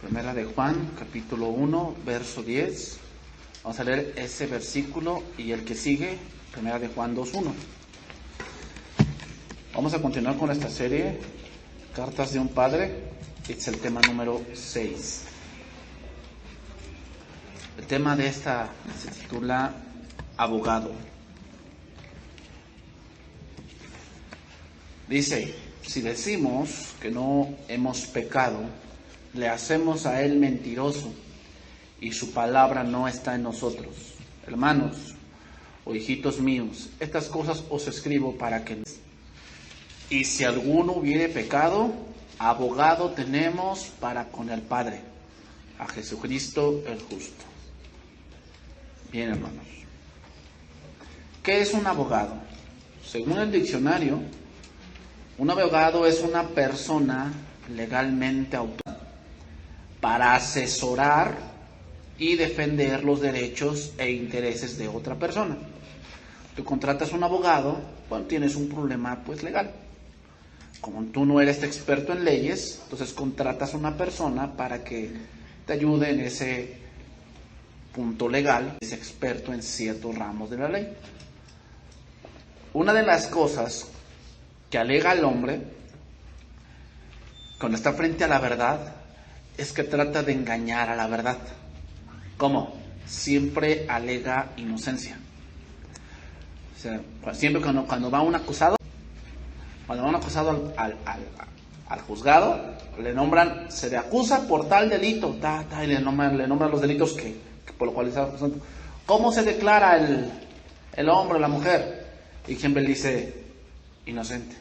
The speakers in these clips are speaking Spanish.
Primera de Juan, capítulo 1, verso 10. Vamos a leer ese versículo y el que sigue, Primera de Juan 2:1. Vamos a continuar con esta serie, Cartas de un Padre. Es el tema número 6. El tema de esta se titula Abogado. Dice: si decimos que no hemos pecado, le hacemos a él mentiroso y su palabra no está en nosotros. Hermanos o hijitos míos, estas cosas os escribo para que... Y si alguno hubiere pecado, abogado tenemos para con el Padre, a Jesucristo el justo. Bien, hermanos. ¿Qué es un abogado? Según el diccionario, un abogado es una persona legalmente autorizada para asesorar y defender los derechos e intereses de otra persona. Tú contratas un abogado cuando tienes un problema legal. Como tú no eres experto en leyes, entonces contratas a una persona para que te ayude en ese punto legal, es experto en ciertos ramos de la ley. Una de las cosas que alega el hombre cuando está frente a la verdad es que trata de engañar a la verdad. ¿Cómo? Siempre alega inocencia. O sea, siempre cuando va un acusado, al juzgado, le nombran, se le acusa por tal delito, y le nombran los delitos que por lo cual está acusando. ¿Cómo se declara el hombre o la mujer? Y siempre le dice inocente.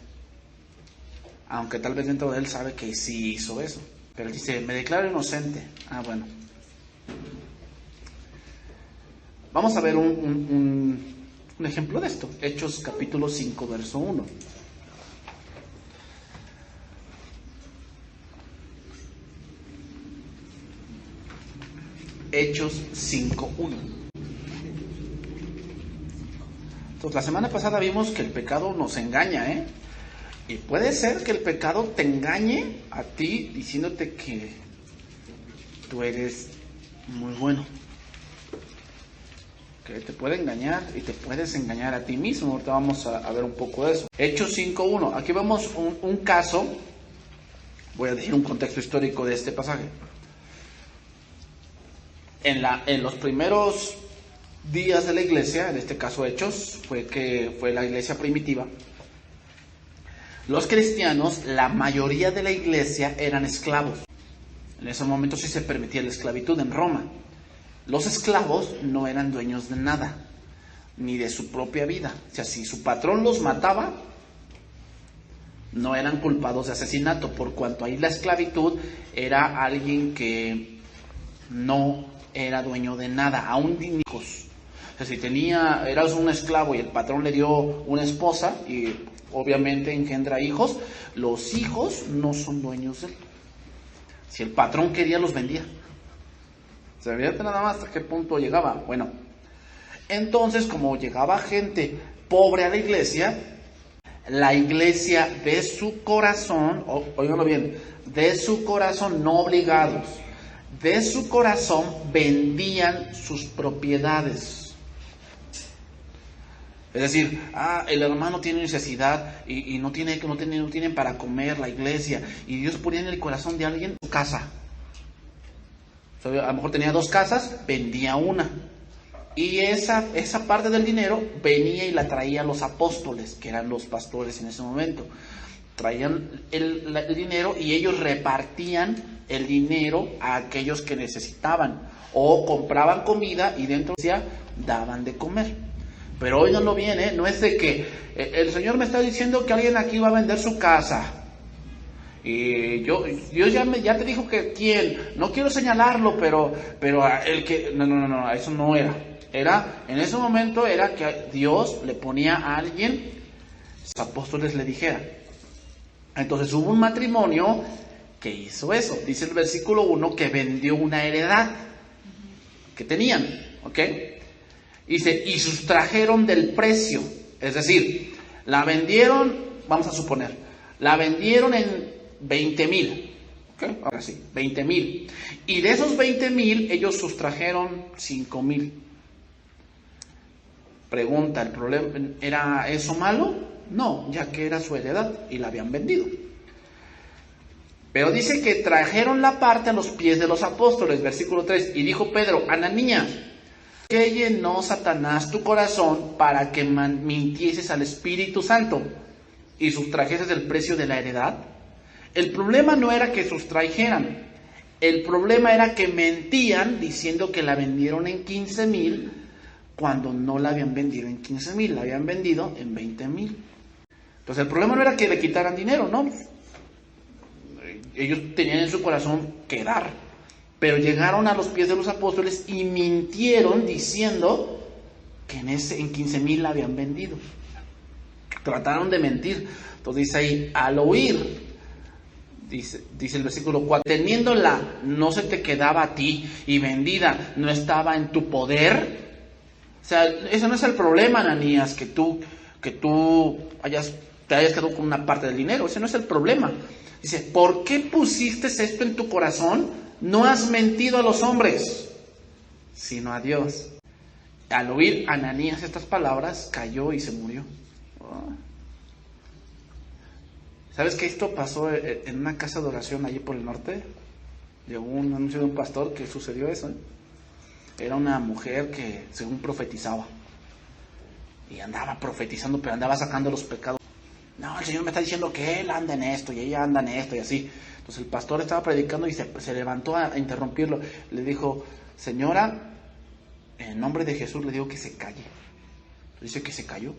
Aunque tal vez dentro de él sabe que sí hizo eso. Pero él dice, me declaro inocente. Bueno. Vamos a ver un ejemplo de esto. Hechos capítulo 5, verso 1. Hechos 5:1. Entonces, la semana pasada vimos que el pecado nos engaña, Y puede ser que el pecado te engañe a ti diciéndote que tú eres muy bueno. Que te puede engañar y te puedes engañar a ti mismo. Ahorita vamos a ver un poco de eso. Hechos 5:1. Aquí vemos un caso. Voy a decir un contexto histórico de este pasaje. En los primeros días de la iglesia, en este caso Hechos, fue la iglesia primitiva. Los cristianos, la mayoría de la iglesia eran esclavos. En ese momento sí se permitía la esclavitud en Roma. Los esclavos no eran dueños de nada, ni de su propia vida. O sea, si su patrón los mataba, no eran culpados de asesinato, por cuanto ahí la esclavitud era alguien que no era dueño de nada, aún de hijos. O sea, si eras un esclavo y el patrón le dio una esposa y obviamente engendra hijos, los hijos no son dueños de él. Si el patrón quería, los vendía. ¿Se veía nada más hasta qué punto llegaba? Bueno, entonces como llegaba gente pobre a la iglesia de su corazón, óiganlo bien, de su corazón, no obligados, de su corazón vendían sus propiedades. Es decir, el hermano tiene necesidad y no tienen para comer la iglesia, y Dios ponía en el corazón de alguien su casa. A lo mejor tenía 2 casas, vendía una. Y esa parte del dinero venía y la traía a los apóstoles, que eran los pastores en ese momento. Traían el dinero y ellos repartían el dinero a aquellos que necesitaban. O compraban comida y dentro de ella daban de comer. Pero óiganlo bien, no es de que el Señor me está diciendo que alguien aquí va a vender su casa. Y Dios ya te dijo que quién. No quiero señalarlo, pero el que... No, eso no era. En ese momento era que Dios le ponía a alguien, los apóstoles le dijeran. Entonces hubo un matrimonio que hizo eso. Dice el versículo 1 que vendió una heredad que tenían, ¿ok? Dice, y sustrajeron del precio. Es decir, la vendieron, vamos a suponer, la vendieron en 20,000. ¿Ok? Ahora sí, 20,000. Y de esos 20,000, ellos sustrajeron 5,000. Pregunta, ¿el problema era eso malo? No, ya que era su heredad y la habían vendido. Pero dice que trajeron la parte a los pies de los apóstoles, versículo 3, y dijo Pedro, Ananías, ¿qué llenó Satanás tu corazón para que mintieses al Espíritu Santo y sustrajeses el precio de la heredad? El problema no era que sustrajeran, el problema era que mentían diciendo que la vendieron en 15,000 cuando no la habían vendido en 15,000, la habían vendido en 20,000. Entonces el problema no era que le quitaran dinero, ¿no? Ellos tenían en su corazón que dar, pero llegaron a los pies de los apóstoles y mintieron diciendo que en 15,000 la habían vendido. Trataron de mentir. Entonces dice ahí, al oír, dice el versículo 4, teniéndola no se te quedaba a ti y vendida no estaba en tu poder. O sea, ese no es el problema, Ananías, que tú te hayas quedado con una parte del dinero. Ese no es el problema. Dice, ¿por qué pusiste esto en tu corazón? No has mentido a los hombres, sino a Dios. Al oír Ananías estas palabras, cayó y se murió. ¿Sabes que esto pasó en una casa de oración allí por el norte? Llegó un anuncio de un pastor que sucedió eso. Era una mujer que según profetizaba. Y andaba profetizando, pero andaba sacando los pecados. No, el Señor me está diciendo que él anda en esto y ella anda en esto y así. Entonces el pastor estaba predicando y se levantó a interrumpirlo. Le dijo, señora, en nombre de Jesús le digo que se calle. Dice que se cayó.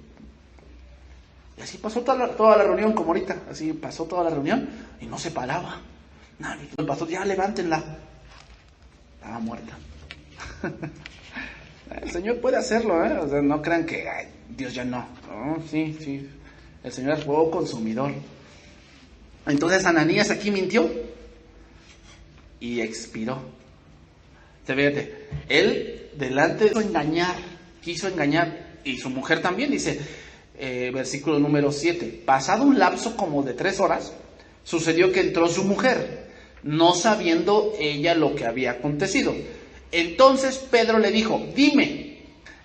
Y así pasó toda la reunión, como ahorita. Así pasó toda la reunión y no se paraba. El pastor, ya levántenla. Estaba muerta. El Señor puede hacerlo, ¿eh? O sea, no crean que ay, Dios ya no. No, sí. El Señor es fuego consumidor. Entonces Ananías aquí mintió y expiró. Fíjate, él delante quiso engañar, y su mujer también, dice, versículo número 7. Pasado un lapso como de 3 horas, sucedió que entró su mujer, no sabiendo ella lo que había acontecido. Entonces Pedro le dijo, dime,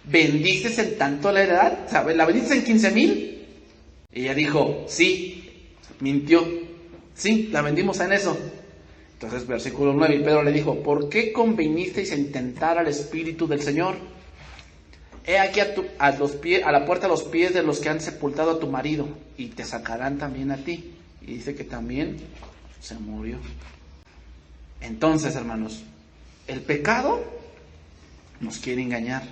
¿vendiste en tanto la heredad? ¿Sabes? ¿La vendiste en 15,000? Ella dijo, sí, mintió, sí, la vendimos en eso. Entonces, versículo 9, y Pedro le dijo, ¿por qué convinisteis en tentar al Espíritu del Señor? He aquí a la puerta a los pies de los que han sepultado a tu marido, y te sacarán también a ti. Y dice que también se murió. Entonces, hermanos, el pecado nos quiere engañar,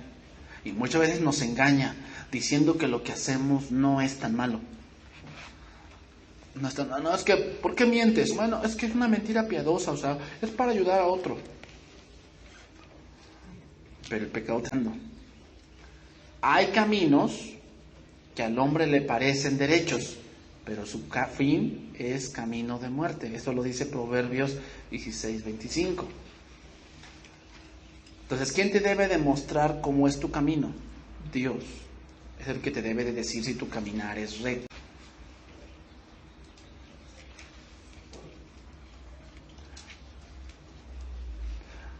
y muchas veces nos engaña diciendo que lo que hacemos no es tan malo. No, es que, ¿por qué mientes? Bueno, es que es una mentira piadosa, o sea, es para ayudar a otro. Pero el pecado no. Hay caminos que al hombre le parecen derechos, pero su fin es camino de muerte. Eso lo dice Proverbios 16:25. Entonces, ¿quién te debe demostrar cómo es tu camino? Dios. Es el que te debe de decir si tu caminar es recto.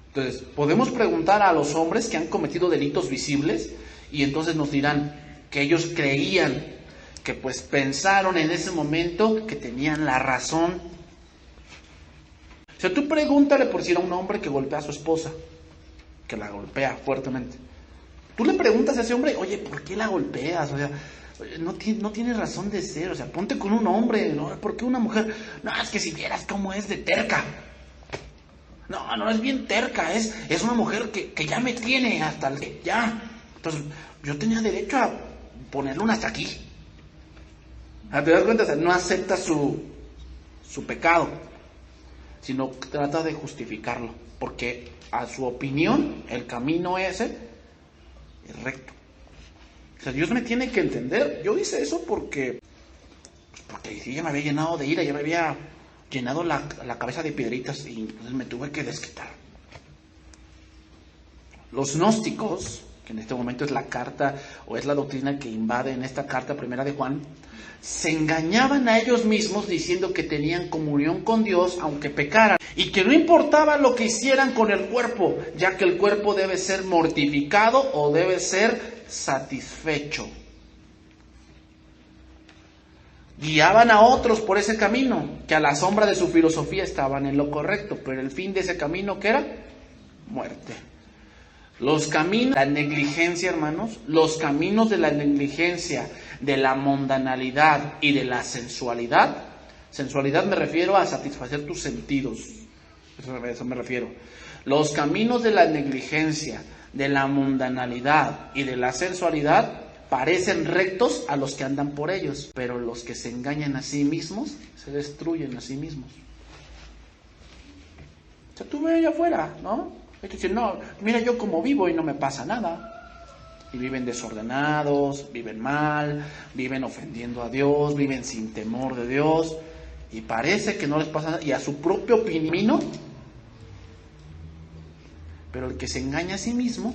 Entonces, podemos preguntar a los hombres que han cometido delitos visibles y entonces nos dirán que ellos creían, que pues pensaron en ese momento que tenían la razón. O sea, tú pregúntale por si era un hombre que golpea a su esposa, que la golpea fuertemente. Tú le preguntas a ese hombre, oye, ¿por qué la golpeas? O sea, no tiene razón de ser, o sea, ponte con un hombre, ¿no? ¿Por qué una mujer? No, es que si vieras cómo es de terca. No es bien terca, es una mujer que ya me tiene hasta el... Ya. Entonces, yo tenía derecho a ponerle un hasta aquí. ¿Te das cuenta? O sea, no acepta su pecado, sino trata de justificarlo, porque a su opinión, el camino ese es recto. O sea, Dios me tiene que entender. Yo hice eso porque sí, ya me había llenado de ira, ya me había llenado la cabeza de piedritas y entonces me tuve que desquitar. Los gnósticos, que en este momento es la carta o es la doctrina que invade en esta carta primera de Juan, se engañaban a ellos mismos diciendo que tenían comunión con Dios aunque pecaran y que no importaba lo que hicieran con el cuerpo, ya que el cuerpo debe ser mortificado o debe ser satisfecho. Guiaban a otros por ese camino, que a la sombra de su filosofía estaban en lo correcto, pero el fin de ese camino, ¿qué era? Muerte. Los caminos de la negligencia, hermanos, los caminos de la negligencia, de la mundanalidad y de la sensualidad. Sensualidad me refiero a satisfacer tus sentidos. Eso me refiero. Los caminos de la negligencia, de la mundanalidad y de la sensualidad parecen rectos a los que andan por ellos, pero los que se engañan a sí mismos se destruyen a sí mismos. O sea, tú ve allá afuera, ¿no? Y tú dices, no, mira yo cómo vivo y no me pasa nada. Y viven desordenados, viven mal, viven ofendiendo a Dios, viven sin temor de Dios. Y parece que no les pasa nada. Y a su propio opinión, pero el que se engaña a sí mismo,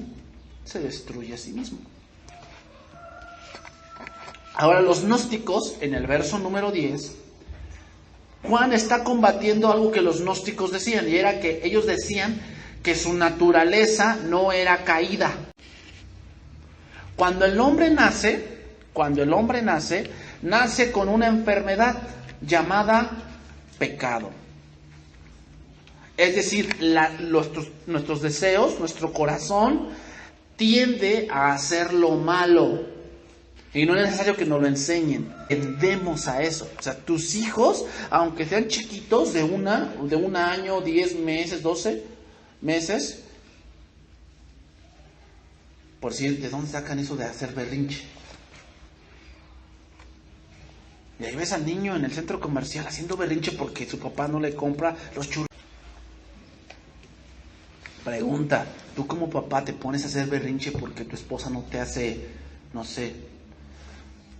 se destruye a sí mismo. Ahora los gnósticos, en el verso número 10, Juan está combatiendo algo que los gnósticos decían, y era que ellos decían que su naturaleza no era caída. Cuando el hombre nace, nace con una enfermedad llamada pecado. Es decir, nuestros deseos, nuestro corazón tiende a hacer lo malo. Y no es necesario que nos lo enseñen. Tendemos a eso. O sea, tus hijos, aunque sean chiquitos, de un año, 10 meses, 12 meses, por decir, ¿de dónde sacan eso de hacer berrinche? Y ahí ves al niño en el centro comercial haciendo berrinche porque su papá no le compra los churros. Pregunta, ¿tú como papá te pones a hacer berrinche porque tu esposa no te hace, no sé,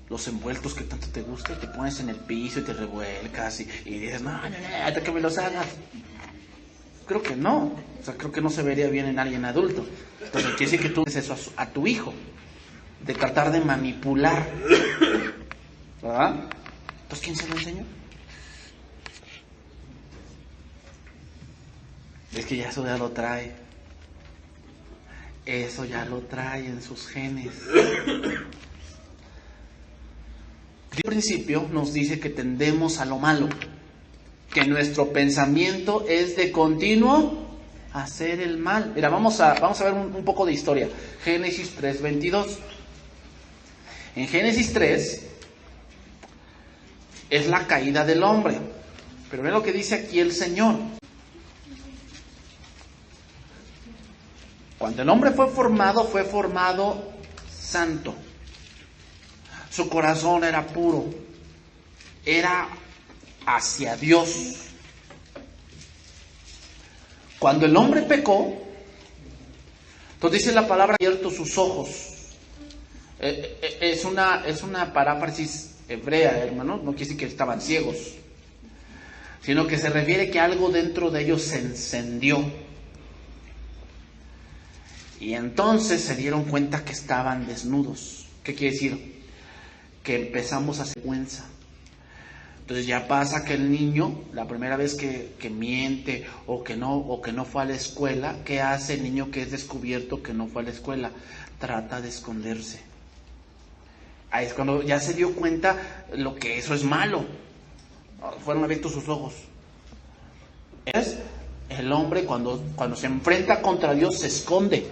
los envueltos que tanto te gusta? Te pones en el piso y te revuelcas y dices, no, hasta que me los hagas. Creo que no. O sea, creo que no se vería bien en alguien adulto. Entonces quiere decir que tú haces eso a tu hijo, de tratar de manipular, ¿verdad? Entonces, ¿quién se lo enseñó? Es que ya eso ya lo trae. Eso ya lo trae en sus genes. El principio nos dice que tendemos a lo malo, que nuestro pensamiento es de continuo hacer el mal. Mira, vamos a ver un poco de historia. Génesis 3:22. En Génesis 3 es la caída del hombre. Pero ve lo que dice aquí el Señor. Cuando el hombre fue formado santo. Su corazón era puro, era hacia Dios. Cuando el hombre pecó, entonces dice la palabra, abierto sus ojos. Es una paráfrasis hebrea, hermano, no quiere decir que estaban ciegos, sino que se refiere que algo dentro de ellos se encendió. Y entonces se dieron cuenta que estaban desnudos. ¿Qué quiere decir? Que empezamos a hacer vergüenza. Entonces ya pasa que el niño, la primera vez que miente o que no fue a la escuela, ¿qué hace el niño que es descubierto que no fue a la escuela? Trata de esconderse. Ahí es cuando ya se dio cuenta lo que eso es malo. Fueron abiertos sus ojos. Es el hombre cuando se enfrenta contra Dios se esconde.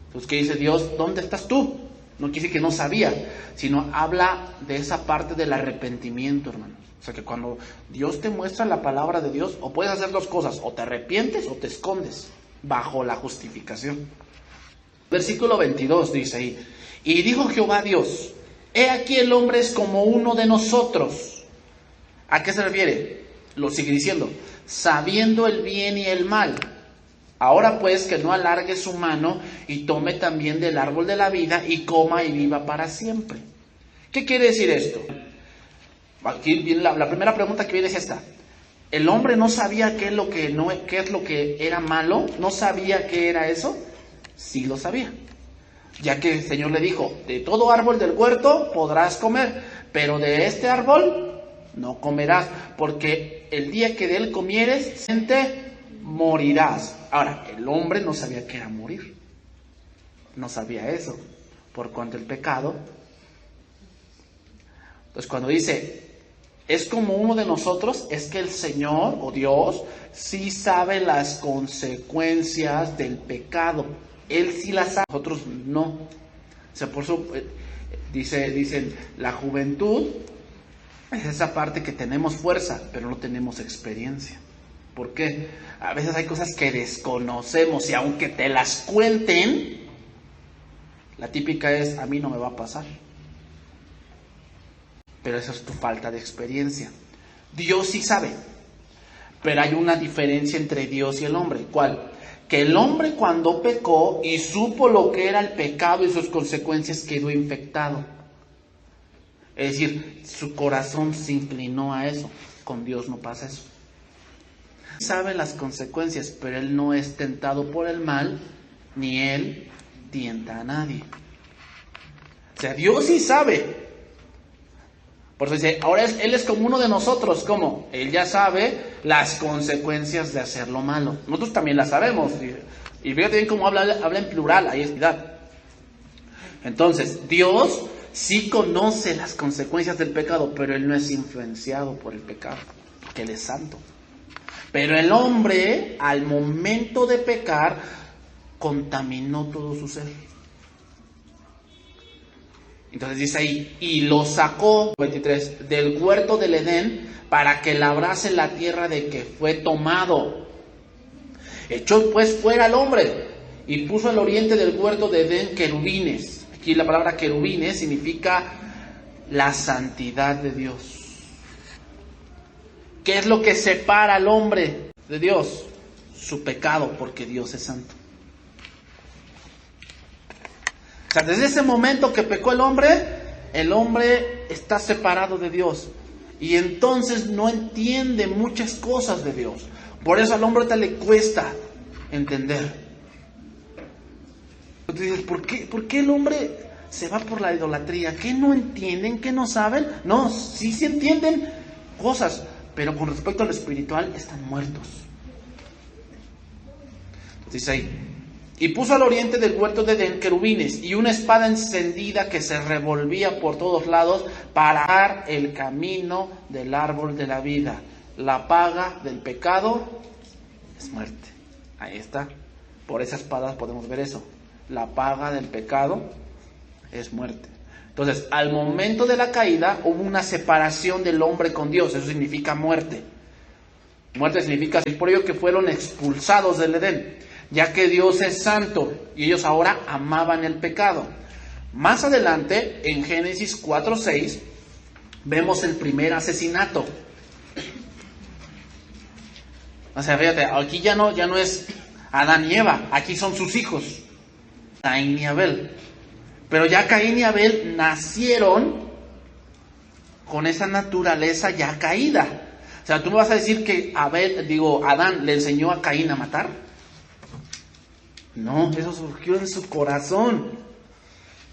Entonces, ¿qué dice Dios? ¿Dónde estás tú? No quiere decir que no sabía, sino habla de esa parte del arrepentimiento, hermanos. O sea que cuando Dios te muestra la palabra de Dios, o puedes hacer dos cosas, o te arrepientes o te escondes, bajo la justificación. Versículo 22 dice ahí, y dijo Jehová Dios, he aquí el hombre es como uno de nosotros. ¿A qué se refiere? Lo sigue diciendo, sabiendo el bien y el mal. Ahora pues que no alargue su mano y tome también del árbol de la vida y coma y viva para siempre. ¿Qué quiere decir esto? Aquí viene la primera pregunta que viene es esta. ¿El hombre no sabía qué es lo que era malo? ¿No sabía qué era eso? Sí lo sabía. Ya que el Señor le dijo, de todo árbol del huerto podrás comer, pero de este árbol no comerás, porque el día que de él comieres, morirás. Ahora, el hombre no sabía qué era morir. No sabía eso, por cuanto el pecado. Entonces cuando dice, es como uno de nosotros, es que el Señor o Dios sí sabe las consecuencias del pecado. Él sí las sabe, nosotros no. O sea, por eso dicen, la juventud es esa parte que tenemos fuerza, pero no tenemos experiencia. ¿Por qué? A veces hay cosas que desconocemos y aunque te las cuenten, la típica es, a mí no me va a pasar. Pero esa es tu falta de experiencia. Dios sí sabe, pero hay una diferencia entre Dios y el hombre. ¿Cuál? Que el hombre cuando pecó y supo lo que era el pecado y sus consecuencias, quedó infectado. Es decir, su corazón se inclinó a eso. Con Dios no pasa eso. Sabe las consecuencias, pero él no es tentado por el mal, ni él tienta a nadie. O sea, Dios sí sabe. Por eso dice, ahora él es como uno de nosotros. ¿Cómo? Él ya sabe las consecuencias de hacer lo malo. Nosotros también las sabemos. Y fíjate bien cómo habla en plural, ahí es verdad. Entonces, Dios sí conoce las consecuencias del pecado, pero él no es influenciado por el pecado, porque él es santo. Pero el hombre, al momento de pecar, contaminó todo su ser. Entonces dice ahí, y lo sacó, 23, del huerto del Edén, para que labrase la tierra de que fue tomado. Echó pues fuera al hombre, y puso al oriente del huerto de Edén querubines. Aquí la palabra querubines significa la santidad de Dios. ¿Qué es lo que separa al hombre de Dios? Su pecado, porque Dios es santo. O sea, desde ese momento que pecó el hombre está separado de Dios. Y entonces no entiende muchas cosas de Dios. Por eso al hombre ahorita le cuesta entender. Entonces dices, ¿por qué el hombre se va por la idolatría? ¿Qué no entienden? ¿Qué no saben? No, sí entienden cosas, pero con respecto a lo espiritual están muertos. Dice ahí, y puso al oriente del huerto de Edén querubines y una espada encendida que se revolvía por todos lados para dar el camino del árbol de la vida. La paga del pecado es muerte. Ahí está. Por esa espada podemos ver eso. La paga del pecado es muerte. Entonces, al momento de la caída hubo una separación del hombre con Dios. Eso significa muerte. Muerte significa, es por ello que fueron expulsados del Edén, ya que Dios es santo y ellos ahora amaban el pecado. Más adelante, en Génesis 4:6, vemos el primer asesinato. O sea, fíjate, aquí ya no es Adán y Eva, aquí son sus hijos, Caín y Abel. Pero ya Caín y Abel nacieron con esa naturaleza ya caída. O sea, ¿tú me vas a decir que Adán le enseñó a Caín a matar? No, eso surgió en su corazón.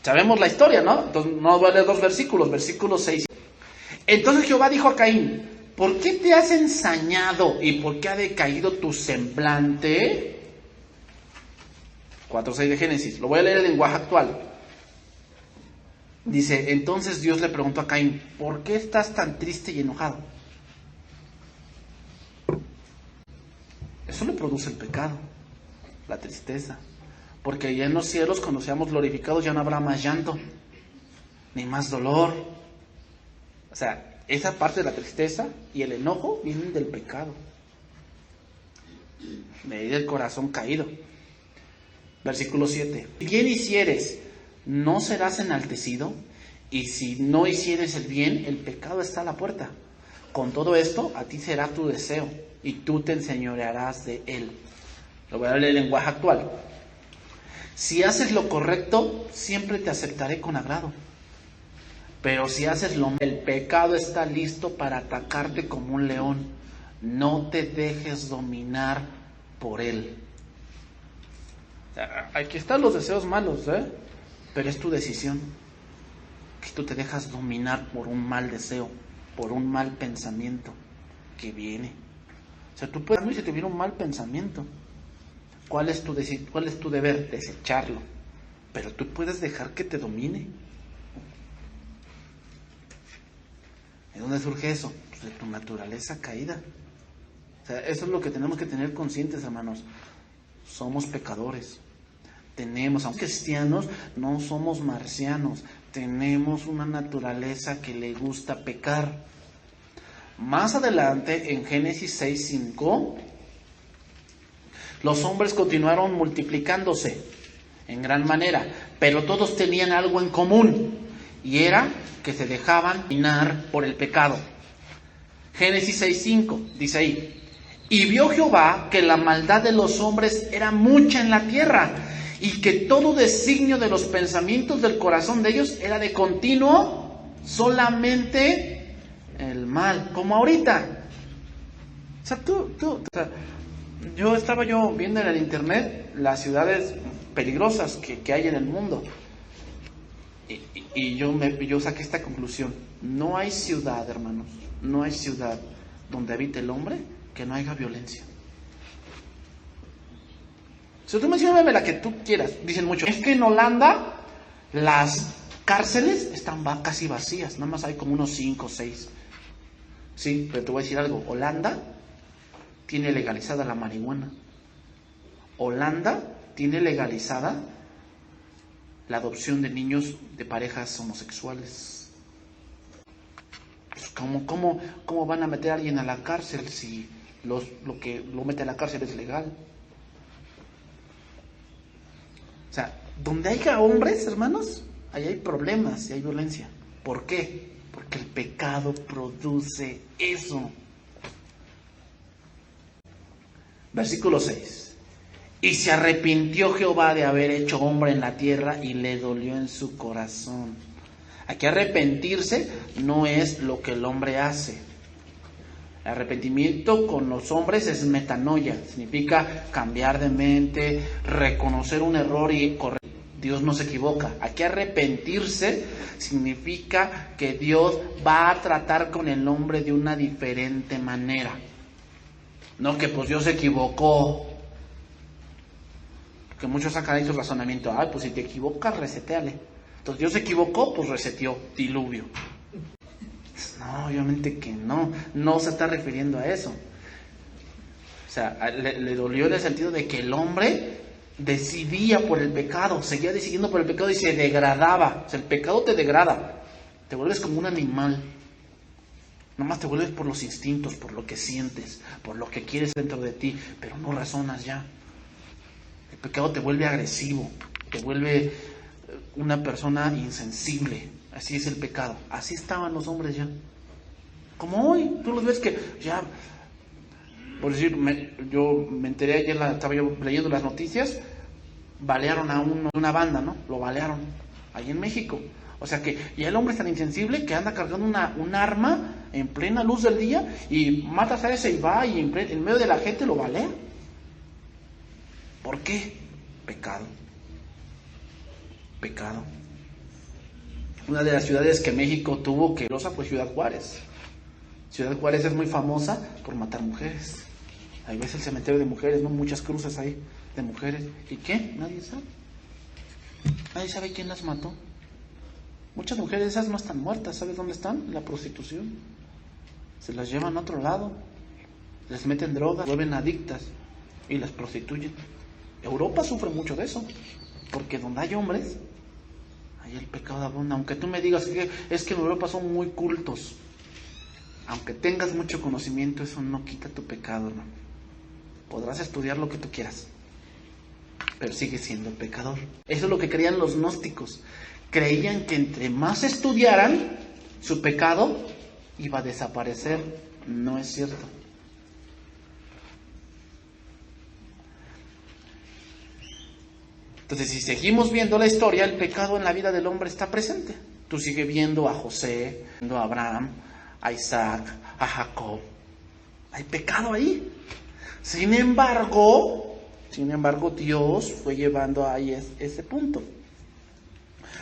Sabemos la historia, ¿no? Entonces, no voy a leer dos versículos, versículos 6. Entonces Jehová dijo a Caín, ¿por qué te has ensañado y por qué ha decaído tu semblante? 4:6 de Génesis, lo voy a leer en lenguaje actual. Dice, entonces Dios le preguntó a Caín, ¿por qué estás tan triste y enojado? Eso le produce el pecado, la tristeza. Porque ya en los cielos, cuando seamos glorificados, ya no habrá más llanto, ni más dolor. O sea, esa parte de la tristeza y el enojo vienen del pecado. De ahí del corazón caído. Versículo 7. Si bien hicieres, ¿no serás enaltecido? Y si no hicieres el bien, el pecado está a la puerta. Con todo esto, a ti será tu deseo, y tú te enseñorearás de él. Lo voy a leer en lenguaje actual. Si haces lo correcto, siempre te aceptaré con agrado. Pero si haces lo malo, el pecado está listo para atacarte como un león. No te dejes dominar por él. Aquí están los deseos malos, ¿eh? Pero es tu decisión, que tú te dejas dominar por un mal deseo, por un mal pensamiento que viene. O sea, tú puedes, si te viene un mal pensamiento, ¿cuál es tu deber? Desecharlo. Pero tú puedes dejar que te domine. ¿De dónde surge eso? Pues de tu naturaleza caída. O sea, eso es lo que tenemos que tener conscientes, hermanos. Somos pecadores. Somos cristianos, no somos marcianos. Tenemos una naturaleza que le gusta pecar. Más adelante, en Génesis 6:5, los hombres continuaron multiplicándose en gran manera, pero todos tenían algo en común, y era que se dejaban dominar por el pecado. Génesis 6:5 dice ahí: y vio Jehová que la maldad de los hombres era mucha en la tierra, y que todo designio de los pensamientos del corazón de ellos era de continuo solamente el mal, como ahorita. O sea, yo estaba viendo en el internet las ciudades peligrosas que hay en el mundo, y yo saqué esta conclusión: no hay ciudad, hermanos, no hay ciudad donde habite el hombre que no haya violencia. Si tú mencionas la que tú quieras, dicen mucho, es que en Holanda las cárceles están casi vacías, nada más hay como unos 5 o 6. Sí, pero te voy a decir algo: Holanda tiene legalizada la marihuana. Holanda tiene legalizada la adopción de niños de parejas homosexuales. Pues ¿cómo van a meter a alguien a la cárcel si lo que lo mete a la cárcel es legal? O sea, donde haya hombres, hermanos, ahí hay problemas y hay violencia. ¿Por qué? Porque el pecado produce eso. Versículo 6. Y se arrepintió Jehová de haber hecho hombre en la tierra, y le dolió en su corazón. Aquí arrepentirse no es lo que el hombre hace. El arrepentimiento con los hombres es metanoia, significa cambiar de mente, reconocer un error y corregir. Dios no se equivoca. Aquí arrepentirse significa que Dios va a tratar con el hombre de una diferente manera. No que pues Dios se equivocó. Que muchos sacan ahí su razonamiento: ay, pues si te equivocas, resetéale. Entonces Dios se equivocó, pues reseteó, diluvio. No, obviamente que no se está refiriendo a eso. O sea, le dolió en el sentido de que el hombre decidía por el pecado, seguía decidiendo por el pecado y se degradaba. O sea, el pecado te degrada, te vuelves como un animal. Nomás te vuelves por los instintos, por lo que sientes, por lo que quieres dentro de ti, pero no razonas ya. El pecado te vuelve agresivo, te vuelve una persona insensible. Así es el pecado. Así estaban los hombres ya. Como hoy, tú los ves que ya, por decir, yo me enteré ayer, estaba yo leyendo las noticias, balearon a una banda, ¿no? Lo balearon, ahí en México. O sea que ya el hombre es tan insensible que anda cargando un arma en plena luz del día y matas a ese y va y en medio de la gente lo balea. ¿Por qué? Pecado. Pecado. Una de las ciudades que México tuvo que fue Ciudad Juárez. Ciudad Juárez es muy famosa por matar mujeres. Ahí ves el cementerio de mujeres, ¿no? Muchas cruces ahí de mujeres. ¿Y qué? Nadie sabe. Nadie sabe quién las mató. Muchas mujeres esas no están muertas. ¿Sabes dónde están? En la prostitución. Se las llevan a otro lado. Les meten drogas, vuelven adictas y las prostituyen. Europa sufre mucho de eso. Porque donde hay hombres, ahí el pecado abunda. Aunque tú me digas que es que en Europa son muy cultos. Aunque tengas mucho conocimiento, eso no quita tu pecado, hermano. Podrás estudiar lo que tú quieras, pero sigues siendo pecador. Eso es lo que creían los gnósticos. Creían que entre más estudiaran, su pecado iba a desaparecer. No es cierto. Entonces, si seguimos viendo la historia, el pecado en la vida del hombre está presente. Tú sigues viendo a José, viendo a Abraham, a Isaac, a Jacob. Hay pecado ahí. Sin embargo, Dios fue llevando ahí ese punto.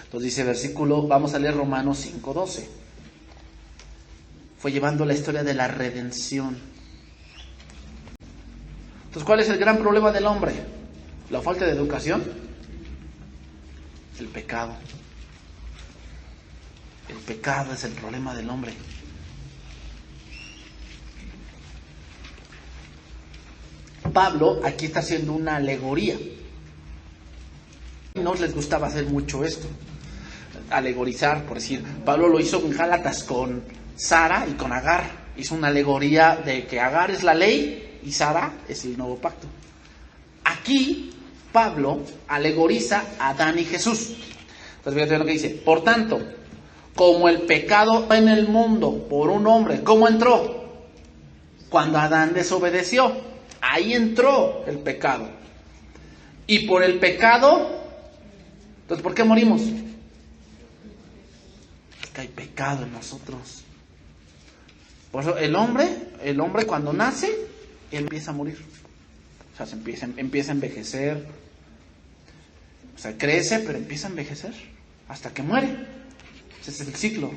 Entonces dice versículo, vamos a leer Romanos 5:12. Fue llevando la historia de la redención. Entonces, ¿cuál es el gran problema del hombre? ¿La falta de educación? El pecado. El pecado es el problema del hombre. Pablo aquí está haciendo una alegoría. No les gustaba hacer mucho esto, alegorizar, por decir. Pablo lo hizo en Gálatas con Sara y con Agar. Hizo una alegoría de que Agar es la ley y Sara es el nuevo pacto. Aquí Pablo alegoriza a Adán y Jesús. Entonces fíjate lo que dice. Por tanto, como el pecado en el mundo por un hombre, ¿cómo entró? Cuando Adán desobedeció. Ahí entró el pecado. Y por el pecado, entonces, ¿por qué morimos? Porque hay pecado en nosotros. Por eso el hombre cuando nace, empieza a morir. O sea, empieza a envejecer. O sea, crece, pero empieza a envejecer hasta que muere. Ese es el ciclo.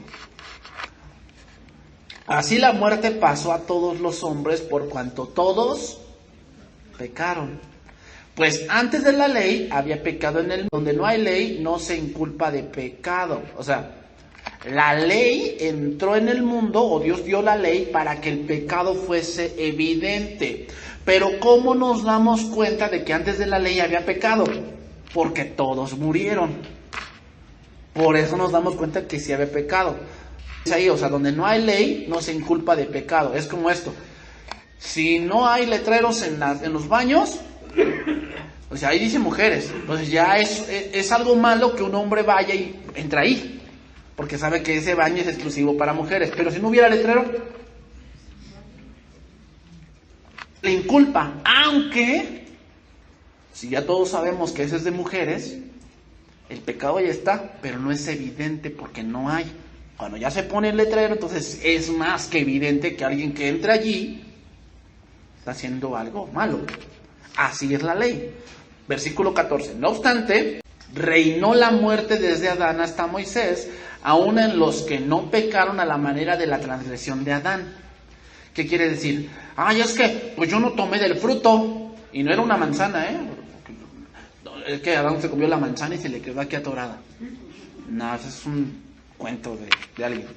Así la muerte pasó a todos los hombres por cuanto todos pecaron. Pues antes de la ley había pecado en el mundo. Donde no hay ley no se inculpa de pecado. O sea, la ley entró en el mundo, o Dios dio la ley para que el pecado fuese evidente. Pero ¿cómo nos damos cuenta de que antes de la ley había pecado? Porque todos murieron. Por eso nos damos cuenta que sí había pecado. Es ahí, o sea, donde no hay ley no se inculpa de pecado. Es como esto. Si no hay letreros en los baños, o sea, ahí dice mujeres, entonces ya es algo malo que un hombre vaya y entre ahí, porque sabe que ese baño es exclusivo para mujeres. Pero si no hubiera letrero, le inculpa, aunque si ya todos sabemos que ese es de mujeres, el pecado ya está, pero no es evidente porque no hay. Cuando ya se pone el letrero, entonces es más que evidente que alguien que entre allí está haciendo algo malo. Así es la ley. Versículo 14. No obstante, reinó la muerte desde Adán hasta Moisés, aun en los que no pecaron a la manera de la transgresión de Adán. ¿Qué quiere decir? Ay, es que pues yo no tomé del fruto, y no era una manzana, es que Adán se comió la manzana y se le quedó aquí atorada. No, eso es un cuento de alguien.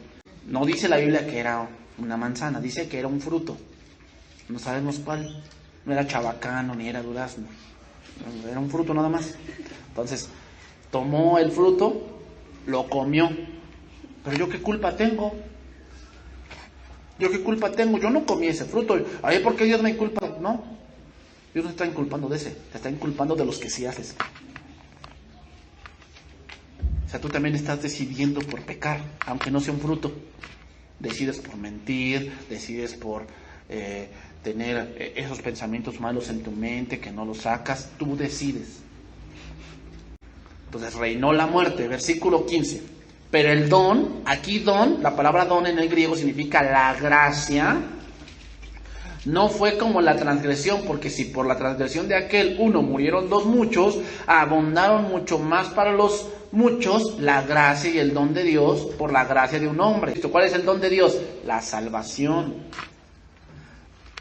No dice la Biblia que era una manzana, dice que era un fruto. No sabemos cuál. No era chabacano ni era durazno. Era un fruto nada más. Entonces, tomó el fruto, lo comió. Pero ¿yo qué culpa tengo? ¿Yo qué culpa tengo? Yo no comí ese fruto. Ay, ¿por qué Dios me inculpa? No. Dios no está inculpando de ese. Te está inculpando de los que sí haces. O sea, tú también estás decidiendo por pecar, aunque no sea un fruto. Decides por mentir, decides por tener esos pensamientos malos en tu mente que no los sacas, tú decides. Entonces reinó la muerte, versículo 15. Pero el don, aquí don, la palabra don en el griego significa la gracia, no fue como la transgresión, porque si por la transgresión de aquel uno murieron dos muchos, abundaron mucho más para los muchos la gracia y el don de Dios por la gracia de un hombre. ¿Cuál es el don de Dios? La salvación.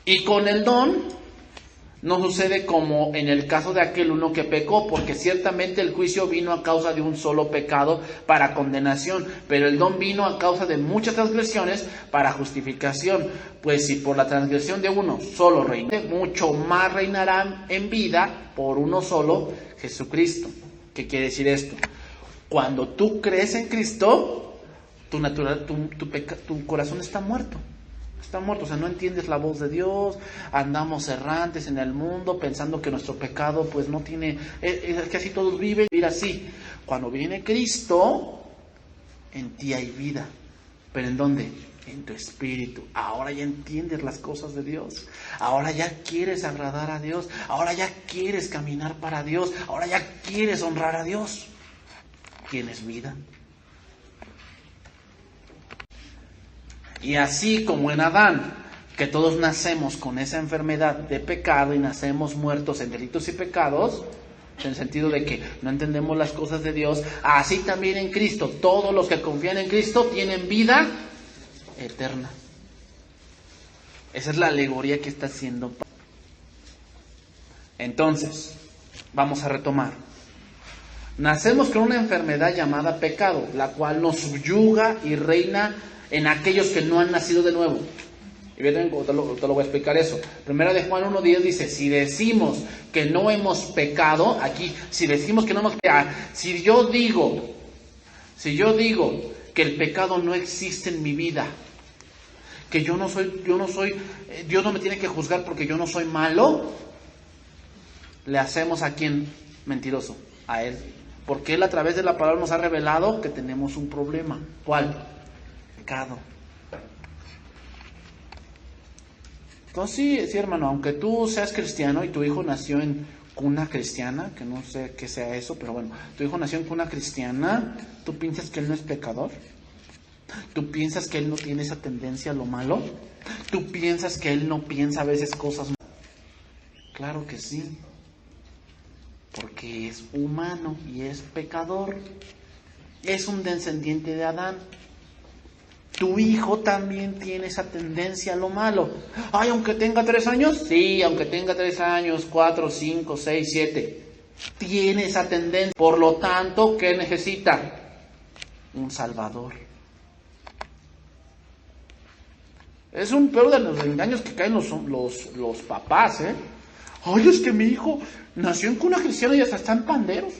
Y con el don no sucede como en el caso de aquel uno que pecó, porque ciertamente el juicio vino a causa de un solo pecado para condenación, pero el don vino a causa de muchas transgresiones para justificación. Pues si por la transgresión de uno solo reiné, mucho más reinarán en vida por uno solo, Jesucristo. ¿Qué quiere decir esto? Cuando tú crees en Cristo, tu corazón está muerto. Está muerto, o sea, no entiendes la voz de Dios, andamos errantes en el mundo pensando que nuestro pecado pues no tiene, es que así todos viven, vivir así. Cuando viene Cristo, en ti hay vida. ¿Pero en dónde? En tu espíritu. Ahora ya entiendes las cosas de Dios, ahora ya quieres agradar a Dios, ahora ya quieres caminar para Dios, ahora ya quieres honrar a Dios. Tienes vida. Y así como en Adán, que todos nacemos con esa enfermedad de pecado y nacemos muertos en delitos y pecados, en el sentido de que no entendemos las cosas de Dios. Así también en Cristo, todos los que confían en Cristo tienen vida eterna. Esa es la alegoría que está haciendo. Entonces, vamos a retomar. Nacemos con una enfermedad llamada pecado, la cual nos subyuga y reina en aquellos que no han nacido de nuevo. Y bien, te lo voy a explicar eso. Primera de Juan 1:10 dice, si decimos que no hemos pecado, aquí, si decimos que no hemos pecado, si yo digo que el pecado no existe en mi vida, que yo no soy, Dios no me tiene que juzgar porque yo no soy malo, le hacemos a quién mentiroso, a Él. Porque Él a través de la palabra nos ha revelado que tenemos un problema. ¿Cuál? Pecado. Entonces sí, hermano, aunque tú seas cristiano y tu hijo nació en cuna cristiana, que no sé qué sea eso, pero bueno, tu hijo nació en cuna cristiana, ¿tú piensas que él no es pecador? ¿Tú piensas que él no tiene esa tendencia a lo malo? ¿Tú piensas que él no piensa a veces cosas malas? Claro que sí, porque es humano y es pecador, es un descendiente de Adán. Tu hijo también tiene esa tendencia a lo malo. Ay, aunque tenga 3 años. Sí, aunque tenga 3 años, 4, 5, 6, 7. Tiene esa tendencia. Por lo tanto, ¿qué necesita? Un Salvador. Es un peor de los engaños que caen los papás, ¿eh? Ay, es que mi hijo nació en cuna cristiana y hasta está en panderos.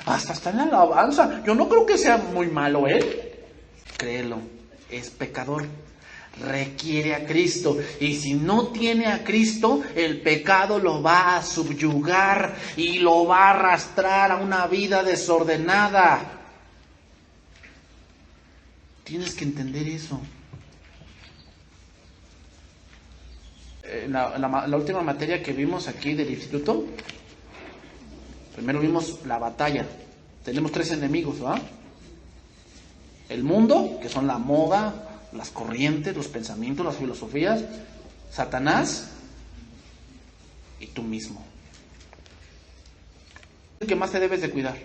Hasta está en alabanza. Yo no creo que sea muy malo él. Créelo, es pecador, requiere a Cristo, y si no tiene a Cristo, el pecado lo va a subyugar y lo va a arrastrar a una vida desordenada. Tienes que entender eso. La última materia que vimos aquí del instituto, primero vimos la batalla. Tenemos 3 enemigos, ¿verdad? El mundo, que son la moda, las corrientes, los pensamientos, las filosofías, Satanás y tú mismo. ¿Qué más te debes de cuidar?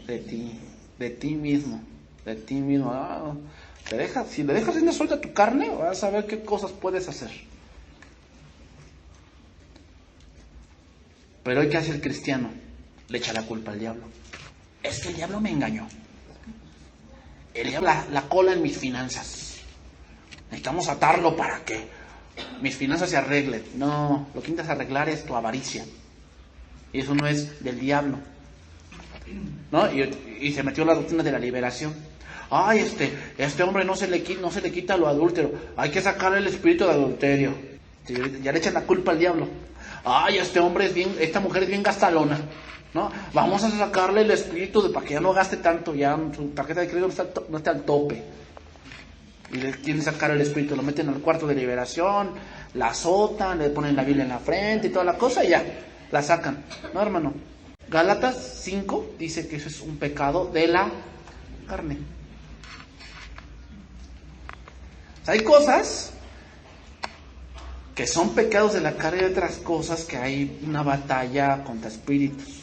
De ti mismo. Si le dejas rienda suelta a tu carne, vas a ver qué cosas puedes hacer. Pero hoy, ¿qué hace el cristiano? Le echa la culpa al diablo. Es que el diablo me engañó. El diablo la cola en mis finanzas. Necesitamos atarlo para que mis finanzas se arreglen. No, lo que intentas arreglar es tu avaricia. Y eso no es del diablo, ¿no? Y se metió la doctrina de la liberación. Ay, este hombre no se le quita lo adúltero. Hay que sacarle el espíritu de adulterio. Ya le echan la culpa al diablo. Ay, esta mujer es bien gastalona, ¿no? Vamos a sacarle el espíritu para que ya no gaste tanto, ya su tarjeta de crédito no está al tope. Y le quieren sacar el espíritu, lo meten al cuarto de liberación, la azotan, le ponen la Biblia en la frente y toda la cosa y ya, la sacan. No, hermano. Gálatas 5 dice que eso es un pecado de la carne. O sea, hay cosas que son pecados de la carne y otras cosas que hay una batalla contra espíritus.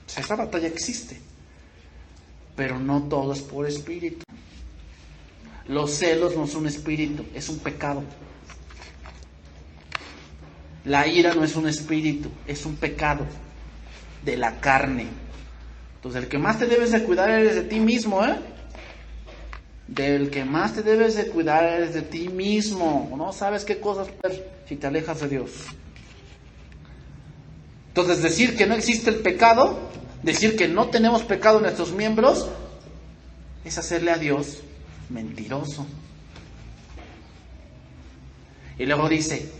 O sea, esa batalla existe, pero no todo es por espíritu. Los celos no son espíritu, es un pecado. La ira no es un espíritu, es un pecado de la carne. Entonces, el que más te debes de cuidar eres de ti mismo, ¿eh? Del que más te debes de cuidar eres de ti mismo. No sabes qué cosas hacer si te alejas de Dios. Entonces, decir que no existe el pecado, decir que no tenemos pecado en nuestros miembros, es hacerle a Dios mentiroso. Y luego dice,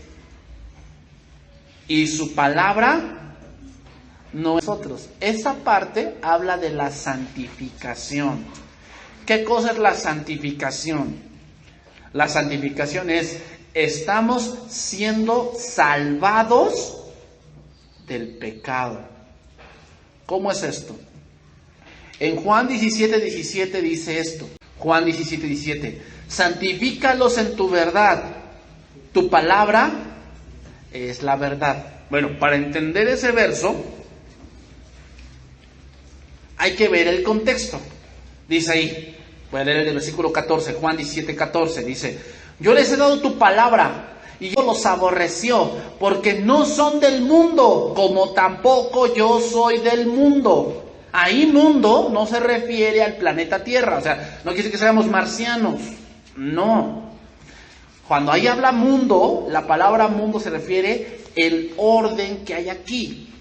y su palabra no es nosotros. Esa parte habla de la santificación. ¿Qué cosa es la santificación? La santificación es, estamos siendo salvados del pecado. ¿Cómo es esto? En Juan 17:17 dice esto. Juan 17:17. Santifícalos en tu verdad. Tu palabra es la verdad. Bueno, para entender ese verso, hay que ver el contexto. Dice ahí, voy a leer el versículo 14, Juan 17, 14, dice: yo les he dado tu palabra, y yo los aborreció, porque no son del mundo, como tampoco yo soy del mundo. Ahí mundo no se refiere al planeta Tierra, o sea, no quiere decir que seamos marcianos, no. Cuando ahí habla mundo, la palabra mundo se refiere al orden que hay aquí.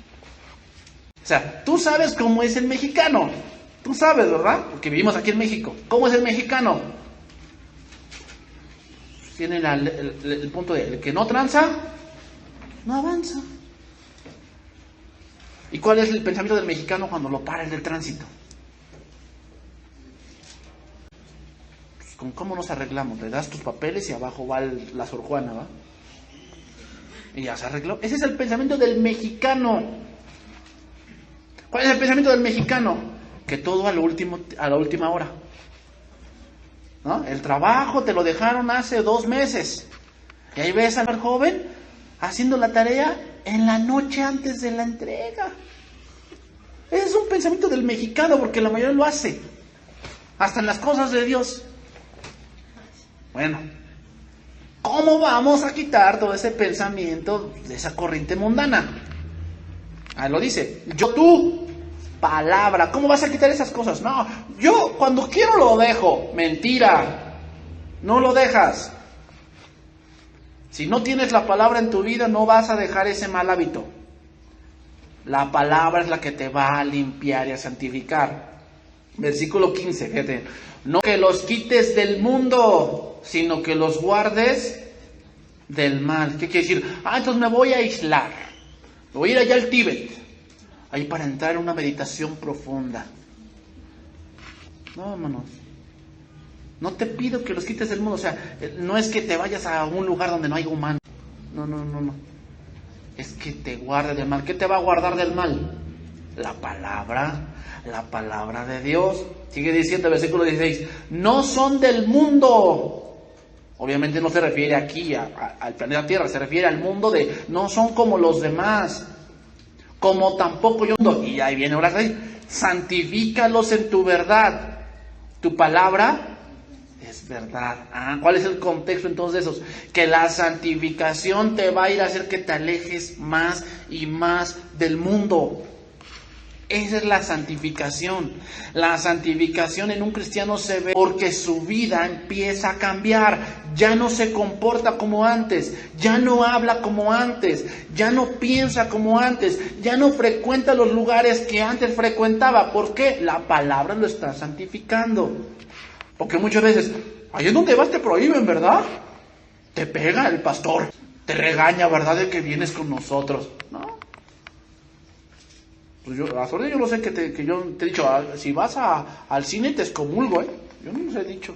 O sea, tú sabes cómo es el mexicano, tú sabes, ¿verdad? Porque vivimos aquí en México. ¿Cómo es el mexicano? Tiene el punto de el que no tranza, no avanza. ¿Y cuál es el pensamiento del mexicano cuando lo para el del tránsito? Pues, ¿con cómo nos arreglamos? Le das tus papeles y abajo va la Sor Juana, ¿va? Y ya se arregló. Ese es el pensamiento del mexicano. ¿Cuál es el pensamiento del mexicano? Que todo a la última hora, ¿no? El trabajo te lo dejaron hace 2 meses. Y ahí ves al joven haciendo la tarea en la noche antes de la entrega. Ese es un pensamiento del mexicano, porque la mayoría lo hace. Hasta en las cosas de Dios. Bueno, ¿cómo vamos a quitar todo ese pensamiento de esa corriente mundana? Ahí lo dice. Yo, tú, palabra. ¿Cómo vas a quitar esas cosas? No, yo cuando quiero lo dejo. Mentira. No lo dejas. Si no tienes la palabra en tu vida, no vas a dejar ese mal hábito. La palabra es la que te va a limpiar y a santificar. Versículo 15, fíjate. No que los quites del mundo, sino que los guardes del mal. ¿Qué quiere decir? Entonces me voy a aislar. Me voy a ir allá al Tíbet. Ahí para entrar en una meditación profunda. No, hermanos. No te pido que los quites del mundo. O sea, no es que te vayas a un lugar donde no hay humano. No. Es que te guarde del mal. ¿Qué te va a guardar del mal? La palabra de Dios. Sigue diciendo el versículo 16. No son del mundo. Obviamente no se refiere aquí al planeta Tierra. Se refiere al mundo de no son como los demás. Como tampoco yo. Y ahí viene ahora. Santifícalos en tu verdad. Tu palabra es verdad. ¿Cuál es el contexto entonces de esos? Que la santificación te va a ir a hacer que te alejes más y más del mundo. Esa es la santificación. La santificación en un cristiano se ve porque su vida empieza a cambiar. Ya no se comporta como antes. Ya no habla como antes. Ya no piensa como antes. Ya no frecuenta los lugares que antes frecuentaba. ¿Por qué? La palabra lo está santificando. Porque muchas veces, ahí es donde vas te prohíben, ¿verdad? Te pega el pastor. Te regaña, ¿verdad? De que vienes con nosotros. ¿No? Pues yo no sé que yo te he dicho, si vas al cine te excomulgo, ¿eh? Yo no los he dicho.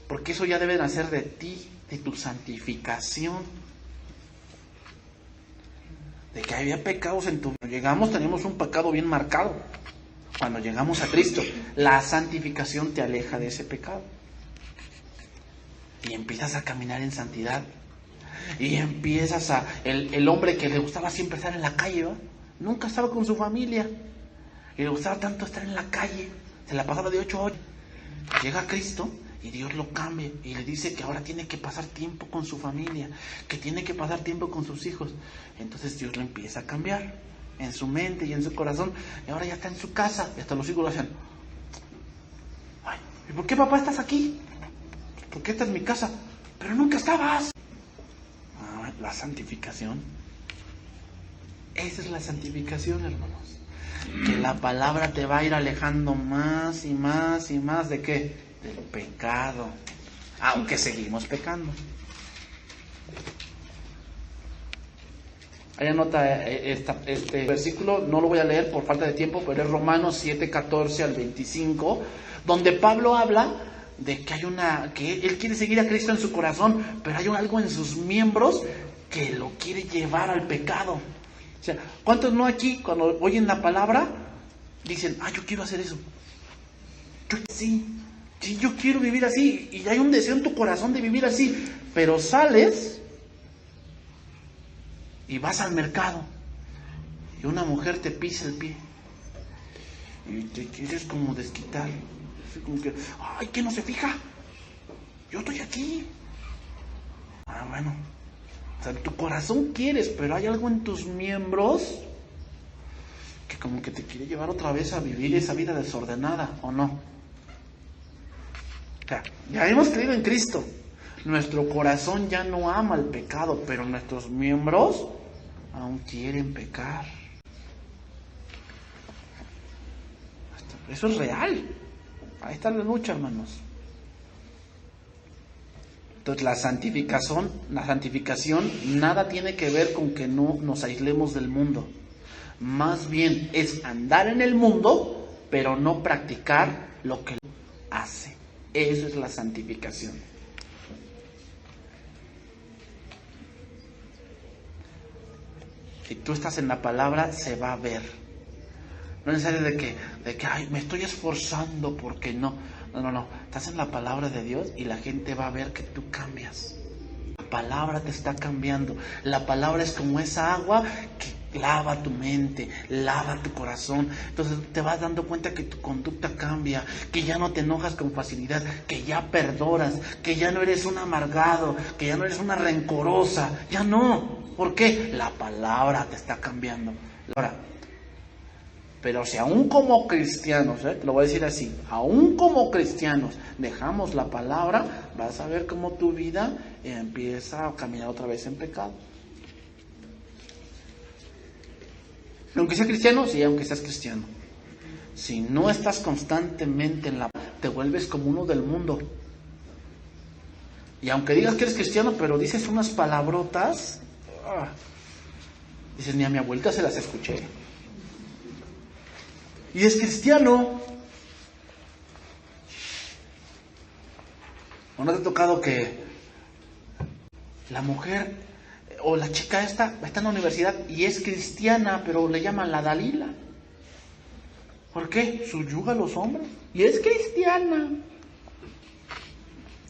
Porque eso ya debe nacer de ti, de tu santificación. De que había pecados en tu vida. Llegamos, tenemos un pecado bien marcado. Cuando llegamos a Cristo, la santificación te aleja de ese pecado. Y empiezas a caminar en santidad. Y empiezas el hombre que le gustaba siempre estar en la calle, ¿va? Nunca estaba con su familia. Y le gustaba tanto estar en la calle. Se la pasaba de 8 a 8. Llega a Cristo y Dios lo cambia. Y le dice que ahora tiene que pasar tiempo con su familia. Que tiene que pasar tiempo con sus hijos. Entonces Dios lo empieza a cambiar. En su mente y en su corazón. Y ahora ya está en su casa. Y hasta los hijos lo hacen. Ay, ¿y por qué, papá, estás aquí? Porque esta es mi casa. Pero nunca estabas. La santificación. Esa es la santificación, hermanos. Que la palabra te va a ir alejando más y más y más ¿de qué? Del pecado. Aunque seguimos pecando. Ahí anota este versículo, no lo voy a leer por falta de tiempo, pero es Romanos 7, 14 al 25, donde Pablo habla de que él quiere seguir a Cristo en su corazón, pero hay algo en sus miembros que lo quiere llevar al pecado. O sea, ¿cuántos no aquí, cuando oyen la palabra, dicen, yo quiero hacer eso? Sí, yo quiero vivir así, y hay un deseo en tu corazón de vivir así, pero sales y vas al mercado y una mujer te pisa el pie y te quieres como desquitar, así como que, ay, ¿qué no se fija? Yo estoy aquí. Ah, bueno, o sea, en tu corazón quieres, pero hay algo en tus miembros que como que te quiere llevar otra vez a vivir esa vida desordenada, ¿o no? O sea, ya hemos creído en Cristo. Nuestro corazón ya no ama el pecado, pero nuestros miembros aún quieren pecar. Eso es real. Ahí está la lucha, hermanos. Entonces la santificación nada tiene que ver con que no nos aislemos del mundo. Más bien es andar en el mundo, pero no practicar lo que hace. Eso es la santificación. Si tú estás en la palabra, se va a ver. No es necesario de que ay, me estoy esforzando porque no. No. Estás en la palabra de Dios y la gente va a ver que tú cambias. La palabra te está cambiando. La palabra es como esa agua que lava tu mente, lava tu corazón. Entonces te vas dando cuenta que tu conducta cambia, que ya no te enojas con facilidad, que ya perdonas, que ya no eres un amargado, que ya no eres una rencorosa. Ya no. ¿Por qué? La palabra te está cambiando. Ahora, pero si aún como cristianos, te lo voy a decir así, aún como cristianos dejamos la palabra, vas a ver cómo tu vida empieza a caminar otra vez en pecado. Aunque seas cristiano, sí, aunque seas cristiano. Si no estás constantemente en la palabra, te vuelves como uno del mundo. Y aunque digas que eres cristiano, pero dices unas palabrotas, dices, ni a mi abuelita se las escuché. Y es cristiano. ¿O no te ha tocado que la mujer o la chica está en la universidad y es cristiana, pero le llaman la Dalila? ¿Por qué? Subyuga a los hombres y es cristiana.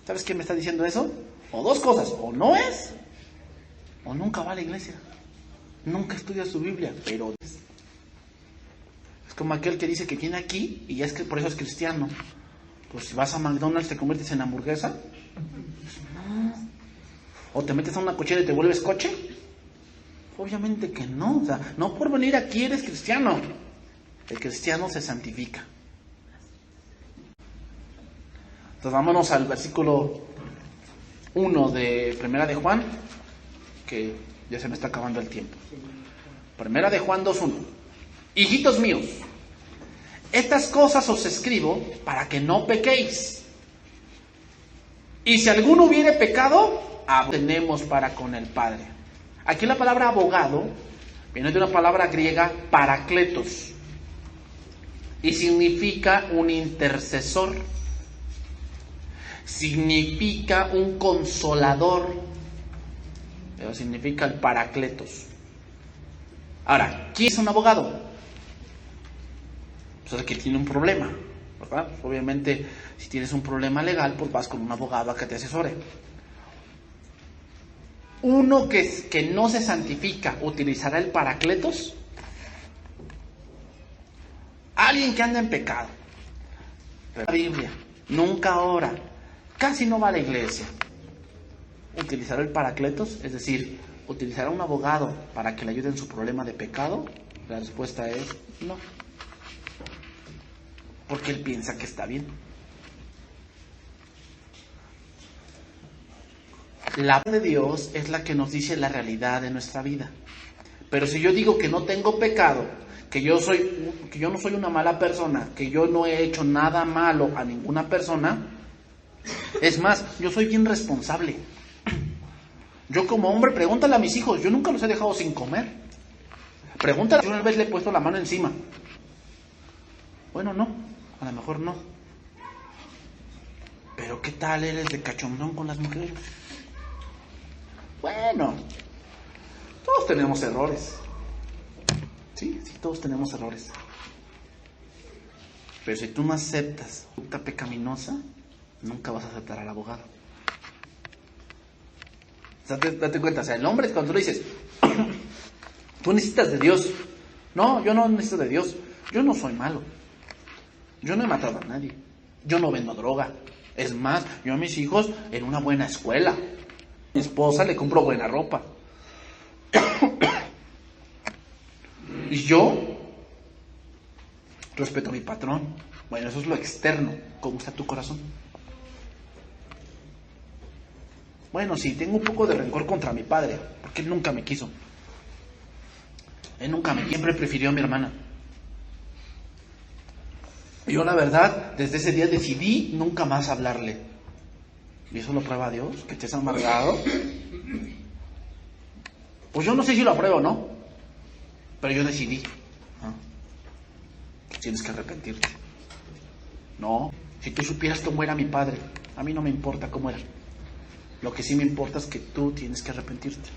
¿Sabes qué me está diciendo eso? O dos cosas, o no es, o nunca va a la iglesia, nunca estudia su Biblia, pero es como aquel que dice que viene aquí y es que por eso es cristiano. Pues si vas a McDonald's te conviertes en hamburguesa. Pues no. ¿O te metes a una cochera y te vuelves coche? Obviamente que no. O sea, no por venir aquí eres cristiano. El cristiano se santifica. Entonces vámonos al versículo 1 de Primera de Juan, que ya se me está acabando el tiempo. Primera de Juan 2:1. Hijitos míos, estas cosas os escribo para que no pequéis. Y si alguno hubiere pecado, tenemos para con el Padre. Aquí la palabra abogado viene de una palabra griega parakletos y significa un intercesor, significa un consolador, pero significa el parakletos. Ahora, ¿quién es un abogado? Pues el que tiene un problema, ¿verdad? Pues obviamente, si tienes un problema legal, pues vas con un abogado a que te asesore. Uno que no se santifica, ¿utilizará el parakletos? Alguien que anda en pecado, pero la Biblia, nunca ora, casi no va a la iglesia, ¿utilizará el parakletos? Es decir, ¿utilizará un abogado para que le ayude en su problema de pecado? La respuesta es no. Porque él piensa que está bien. La palabra de Dios es la que nos dice la realidad de nuestra vida. Pero si yo digo que no tengo pecado, que yo no soy una mala persona, que yo no he hecho nada malo a ninguna persona, es más, yo soy bien responsable. Yo como hombre, pregúntale a mis hijos, yo nunca los he dejado sin comer. Pregúntale, yo una vez le he puesto la mano encima. Bueno, no, a lo mejor no. Pero ¿qué tal eres de cachondón con las mujeres? Bueno, todos tenemos errores. Sí, todos tenemos errores. Pero si tú no aceptas conducta pecaminosa, nunca vas a aceptar al abogado. O sea, date cuenta, o sea, el hombre cuando tú le dices, Tú necesitas de Dios. No, yo no necesito de Dios. Yo no soy malo. Yo no he matado a nadie. Yo no vendo droga. Es más, yo a mis hijos en una buena escuela. A mi esposa le compro buena ropa. Y yo respeto a mi patrón. Bueno, eso es lo externo. ¿Cómo está tu corazón? Bueno, sí, tengo un poco de rencor contra mi padre, porque él nunca me quiso. Él siempre prefirió a mi hermana. Yo la verdad, desde ese día decidí nunca más hablarle. ¿Y eso lo prueba Dios? ¿Que te has amargado? Pues yo no sé si lo apruebo o no, pero yo decidí. Tienes que arrepentirte. No, si tú supieras cómo era mi padre, a mí no me importa cómo era. Lo que sí me importa es que tú tienes que arrepentirte.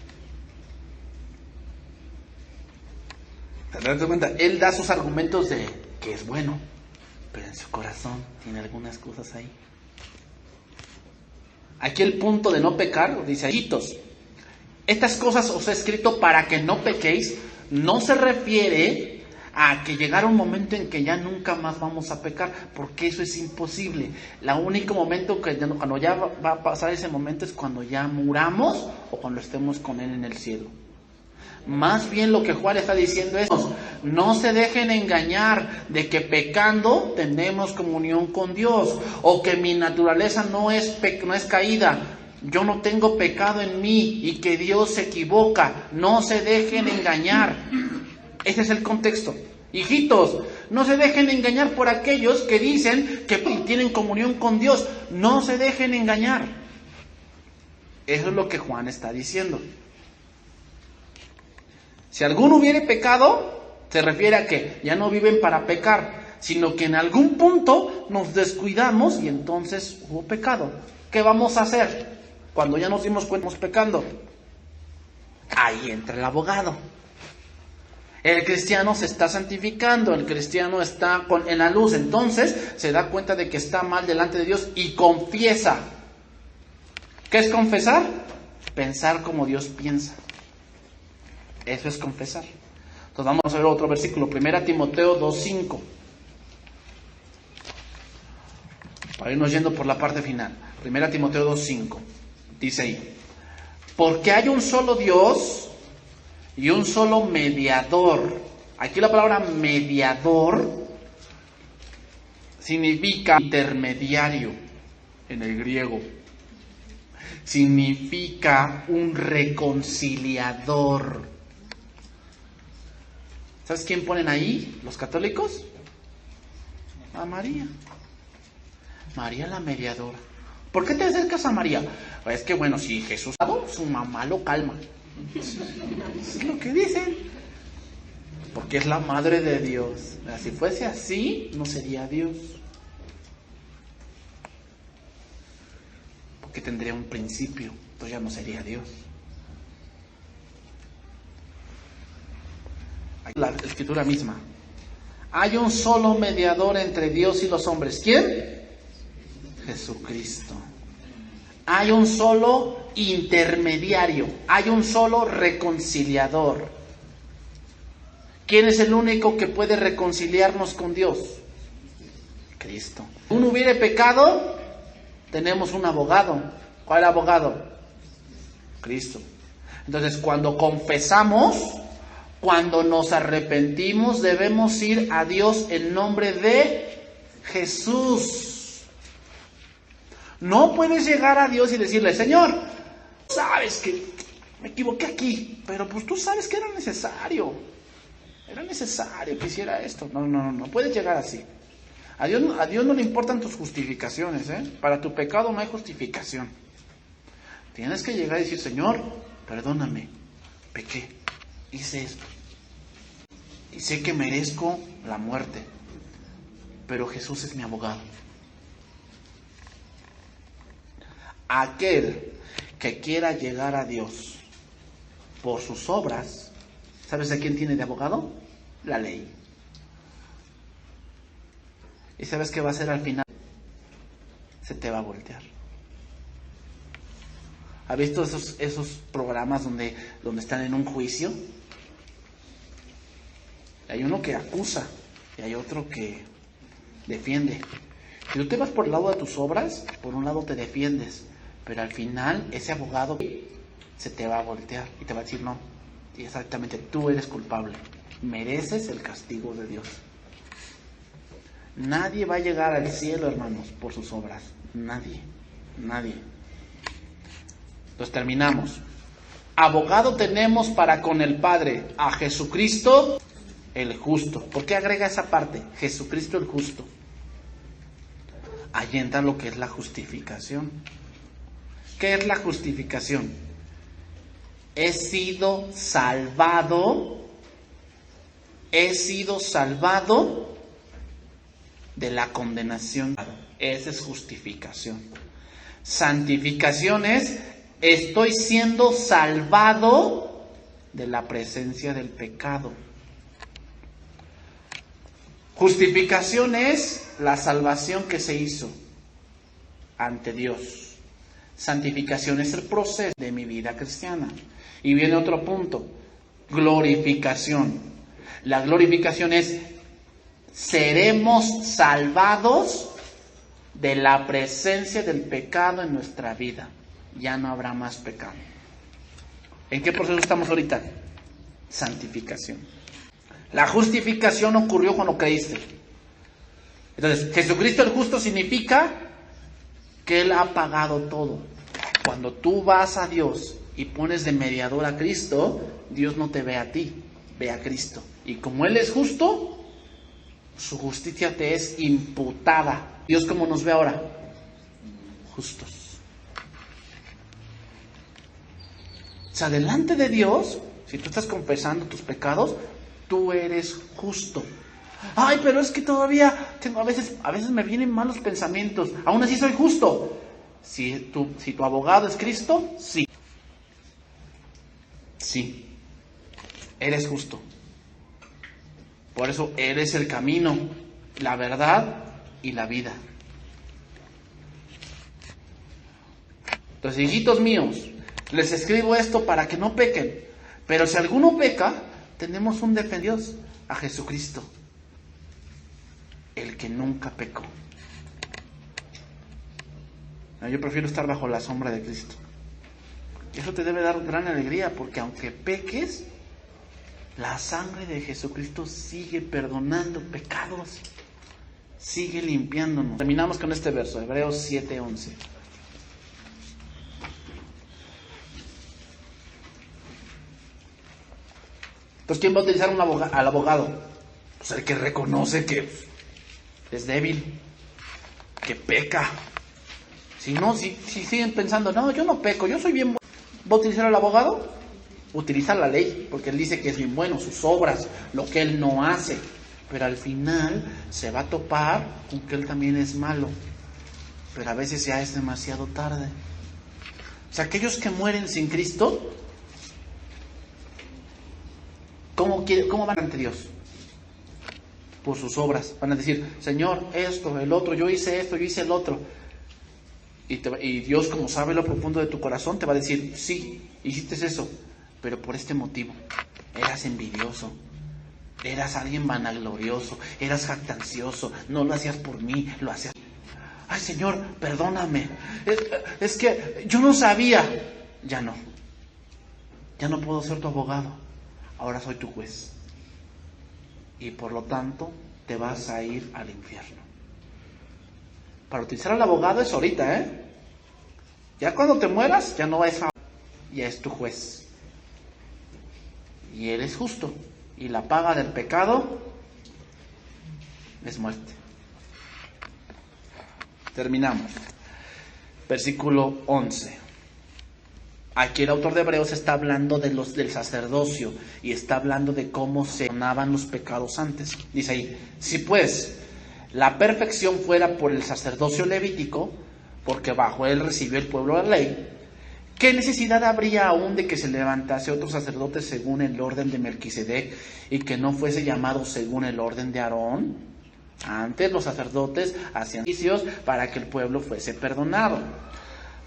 ¿Te das cuenta? Él da sus argumentos de que es bueno, pero en su corazón tiene algunas cosas ahí. Aquí el punto de no pecar, dice: hijitos, estas cosas os he escrito para que no pequéis. No se refiere a que llegara un momento en que ya nunca más vamos a pecar, porque eso es imposible. El único momento cuando ya va a pasar ese momento es cuando ya muramos o cuando estemos con Él en el cielo. Más bien lo que Juan está diciendo es: no se dejen engañar de que pecando tenemos comunión con Dios, o que mi naturaleza no es caída, yo no tengo pecado en mí y que Dios se equivoca. No se dejen engañar. Ese es el contexto. Hijitos, no se dejen engañar por aquellos que dicen que tienen comunión con Dios. No se dejen engañar. Eso es lo que Juan está diciendo. Si alguno hubiere pecado, se refiere a que ya no viven para pecar, sino que en algún punto nos descuidamos y entonces hubo pecado. ¿Qué vamos a hacer cuando ya nos dimos cuenta que estamos pecando? Ahí entra el abogado. El cristiano se está santificando, el cristiano está en la luz, entonces se da cuenta de que está mal delante de Dios y confiesa. ¿Qué es confesar? Pensar como Dios piensa. Eso es confesar. Entonces vamos a ver otro versículo, 1 Timoteo 2:5. Para irnos yendo por la parte final. 1 Timoteo 2:5. Dice ahí: porque hay un solo Dios y un solo mediador. Aquí la palabra mediador significa intermediario en el griego. Significa un reconciliador. ¿Sabes quién ponen ahí los católicos? A María. María la mediadora. ¿Por qué te acercas a María? Es que bueno, si Jesús, su mamá lo calma. Es lo que dicen. Porque es la madre de Dios. Si fuese así, no sería Dios. Porque tendría un principio, entonces ya no sería Dios. La escritura misma. Hay un solo mediador entre Dios y los hombres. ¿Quién? Jesucristo. Hay un solo intermediario. Hay un solo reconciliador. ¿Quién es el único que puede reconciliarnos con Dios? Cristo. Si uno hubiere pecado, tenemos un abogado. ¿Cuál abogado? Cristo. Entonces, cuando confesamos, cuando nos arrepentimos, debemos ir a Dios en nombre de Jesús. No puedes llegar a Dios y decirle: Señor, sabes que me equivoqué aquí, pero pues tú sabes que era necesario que hiciera esto. No puedes llegar así. A Dios no le importan tus justificaciones, Para tu pecado no hay justificación. Tienes que llegar y decir: Señor, perdóname, pequé, hice esto y sé que merezco la muerte, pero Jesús es mi abogado. Aquel que quiera llegar a Dios por sus obras, ¿sabes a quién tiene de abogado? La ley. ¿Y sabes qué va a hacer al final? Se te va a voltear. ¿Ha visto esos programas donde están en un juicio? Hay uno que acusa y hay otro que defiende. Si tú te vas por el lado de tus obras, por un lado te defiendes, pero al final ese abogado se te va a voltear y te va a decir no, y exactamente tú eres culpable, mereces el castigo de Dios. Nadie va a llegar al cielo, hermanos, por sus obras. Nadie. Entonces terminamos. Abogado tenemos para con el Padre, a Jesucristo el justo. ¿Por qué agrega esa parte? Jesucristo el justo. Ahí entra lo que es la justificación. ¿Qué es la justificación? He sido salvado de la condenación. Esa es justificación. Santificación es: estoy siendo salvado de la presencia del pecado. Justificación es la salvación que se hizo ante Dios. Santificación es el proceso de mi vida cristiana. Y viene otro punto: glorificación. La glorificación es: seremos salvados de la presencia del pecado en nuestra vida. Ya no habrá más pecado. ¿En qué proceso estamos ahorita? Santificación. La justificación ocurrió cuando creíste. Entonces, Jesucristo el justo significa que Él ha pagado todo. Cuando tú vas a Dios y pones de mediador a Cristo, Dios no te ve a ti, ve a Cristo. Y como Él es justo, su justicia te es imputada. Dios, ¿cómo nos ve ahora? Justos. O sea, delante de Dios, si tú estás confesando tus pecados, tú eres justo. Ay, pero es que todavía tengo, a veces me vienen malos pensamientos. Aún así soy justo. Si tu abogado es Cristo, sí. Sí. Eres justo. Por eso eres el camino, la verdad y la vida. Entonces, hijitos míos, les escribo esto para que no pequen. Pero si alguno peca, tenemos un defensor, a Jesucristo, el que nunca pecó. Yo prefiero estar bajo la sombra de Cristo. Eso te debe dar gran alegría, porque aunque peques, la sangre de Jesucristo sigue perdonando pecados, sigue limpiándonos. Terminamos con este verso, Hebreos 7:11. Entonces, ¿quién va a utilizar al abogado? Pues el que reconoce que es débil, que peca. Si siguen pensando, no, yo no peco, yo soy bien bueno, ¿va a utilizar al abogado? Utiliza la ley, porque él dice que es bien bueno, sus obras, lo que él no hace. Pero al final se va a topar con que él también es malo. Pero a veces ya es demasiado tarde. O sea, aquellos que mueren sin Cristo, ¿cómo van ante Dios? Por sus obras. Van a decir, Señor, esto, el otro, yo hice esto, yo hice el otro. Y Dios, como sabe lo profundo de tu corazón, te va a decir, sí, hiciste eso, pero por este motivo. Eras envidioso, eras alguien vanaglorioso, eras jactancioso, no lo hacías por mí, lo hacías. Ay, Señor, perdóname. Es que yo no sabía. Ya no puedo ser tu abogado. Ahora soy tu juez. Y por lo tanto, te vas a ir al infierno. Para utilizar al abogado es ahorita, ¿eh? Ya cuando te mueras, ya no vas a... Ya es tu juez. Y él es justo. Y la paga del pecado es muerte. Terminamos. Versículo 11. Aquí el autor de Hebreos está hablando del sacerdocio y está hablando de cómo se perdonaban los pecados antes. Dice ahí, si pues la perfección fuera por el sacerdocio levítico, porque bajo él recibió el pueblo la ley, ¿qué necesidad habría aún de que se levantase otro sacerdote según el orden de Melquisedec y que no fuese llamado según el orden de Aarón? Antes los sacerdotes hacían sacrificios para que el pueblo fuese perdonado.